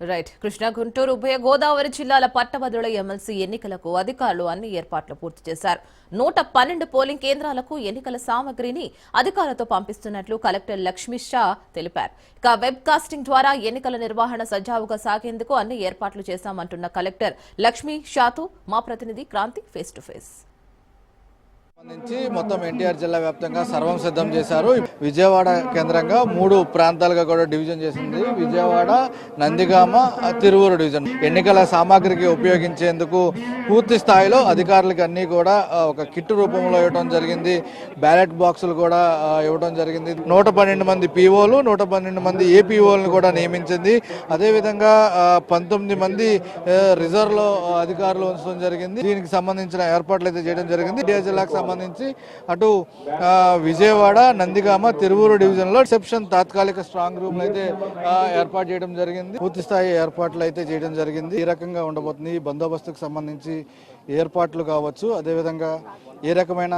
Right. Krishna, Guntur ఉభయ గోదావరి జిల్లాల పట్టభద్రుల ఎమ్మెల్సీ ఎన్నికలకు అధికారులు అన్ని ఏర్పాట్లు పూర్తి చేశారు. 112 పోలింగ్ కేంద్రాలకు ఎన్నికల సామగ్రిని అధికారులతో పంపిస్తున్నట్లు కలెక్టర్ లక్ష్మీ షా తెలిపారు. ఇక వెబ్ కాస్టింగ్ ద్వారా ఎన్నికల నిర్వహణ సజావుగా సాగేందుకు అన్ని ఏర్పాట్లు చేశామంటున్న కలెక్టర్ లక్ష్మీ షాతో మా ప్రతినిధి క్రాంతి ఫేస్ టు ఫేస్. మొత్తం ఎన్టీఆర్ జిల్లా వ్యాప్తంగా సర్వం సిద్ధం చేశారు. విజయవాడ కేంద్రంగా 3 ప్రాంతాలుగా కూడా డివిజన్ చేసింది. విజయవాడ, నందిగామ, తిరువూరు డివిజన్. ఎన్నికల సామాగ్రికి ఉపయోగించేందుకు పూర్తి స్థాయిలో అధికారులకు అన్ని కూడా ఒక కిట్ రూపంలో ఇవ్వడం జరిగింది. బ్యాలెట్ బాక్సులు కూడా ఇవ్వడం జరిగింది. 112 మంది పీఓలు, 112 మంది ఏపీఓలను కూడా నియమించింది. అదేవిధంగా 19 మంది రిజర్వ్లో అధికారులు ఉంచడం జరిగింది. దీనికి సంబంధించిన ఏర్పాట్లు అయితే చేయడం జరిగింది. ఎన్టీఆర్ జిల్లాకు సంబంధించి అటు విజయవాడ, నందిగామ, తిరువూరు డివిజన్ లో రిసెప్షన్ తాత్కాలిక స్ట్రాంగ్ రూమ్ అయితే ఏర్పాటు చేయడం జరిగింది. పూర్తి స్థాయి ఏర్పాట్లు అయితే చేయడం జరిగింది. ఈ రకంగా ఉండబోతుంది. బందోబస్తుకు సంబంధించి ఏర్పాట్లు కావచ్చు, అదేవిధంగా ఏ రకమైన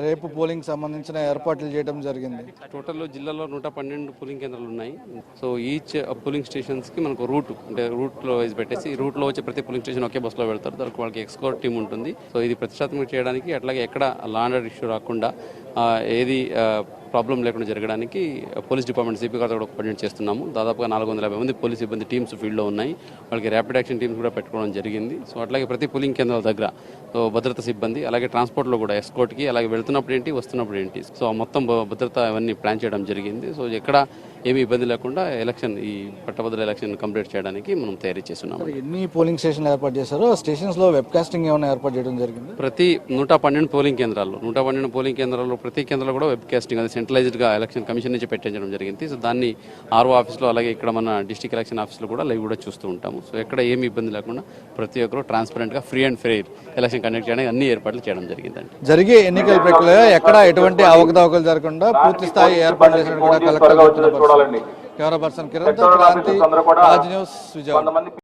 రేపు పోలింగ్ సంబంధించిన ఏర్పాట్లు చేయడం జరిగింది. టోటల్ జిల్లాలో 112 పోలింగ్ కేంద్రాలు ఉన్నాయి. సో ఈచ్ పోలింగ్ స్టేషన్స్ కి మనకు రూట్ లో వైజ్ పెట్టేసి రూట్ లో వచ్చే ప్రతి పోలింగ్ స్టేషన్ ఒకే బస్సులో వెళ్తారు. దానికి వాళ్ళకి ఎక్స్కోర్ట్ టీం ఉంటుంది. సో ఇది ప్రతిష్టాత్మక చేయడానికి, అట్లాగే ఎక్కడ లా అండ్ ఆర్డర్ ఇష్యూ రాకుండా ఏది ప్రాబ్లం లేకుండా జరగడానికి పోలీస్ డిపార్ట్మెంట్ సిపి గారితో కూడా కోఆర్డినేట్ చేస్తున్నాము. దాదాపుగా 450 మంది పోలీస్ సిబ్బంది టీమ్స్ ఫీల్డ్లో ఉన్నాయి. వాళ్ళకి ర్యాపిడ్ యాక్షన్ టీమ్స్ కూడా పెట్టుకోవడం జరిగింది. సో అట్లాగే ప్రతి పోలింగ్ కేంద్రాల దగ్గర భద్రతా సిబ్బంది, అలాగే ట్రాన్స్పోర్ట్లో కూడా ఎస్కోర్ట్కి, అలాగే వెళ్తున్నప్పుడు ఏంటి, వస్తున్నప్పుడు ఏంటి, సో మొత్తం భద్రత అవన్నీ ప్లాన్ చేయడం జరిగింది. సో ఎక్కడ ఏమీ ఇబ్బంది లేకుండా ఈ పట్టభద్రుల ఎలక్షన్ కంప్లీట్ చేయడానికి మనం తయారీ చేస్తున్నాము. ఎన్ని పోలింగ్ స్టేషన్లు ఏర్పాటు చేశారు? స్టేషన్స్ లో వెబ్ కాస్టింగ్ ఏమైనా ఏర్పాటు చేయడం జరిగింది? ప్రతి 112 పోలింగ్ కేంద్రాల్లో ప్రతి కేంద్రంలో కూడా వెబ్ కాస్టింగ్ అది సెంట్రలైజ్డ్ గా ఎలక్షన్ కమిషన్ నుంచి పెట్టించడం జరిగింది. సో దాన్ని ఆర్ఓ ఆఫీస్లో, అలాగే ఇక్కడ మన డిస్ట్రిక్ట్ ఎలక్షన్ ఆఫీస్లో కూడా లైవ్ కూడా చూస్తూ ఉంటాము. సో ఎక్కడ ఏమి ఇబ్బంది లేకుండా ప్రతి ఒక్కరు ట్రాన్స్పరెంట్ గా free and fair election conduct చేయడానికి అన్ని ఏర్పాట్లు చేయడం జరిగిందండి. జరిగే ఎన్నికల ప్రక్రియ ఎక్కడ ఎటువంటి అవకతవకలు జరగకుండా పూర్తి స్థాయి ఏర్పాటు చేసినట్టు కూడా కలెక్టర్ కెమెరా పర్సన్ కిరణ్ తో క్రాంతి, రాజ్ న్యూస్, విజయవాడ.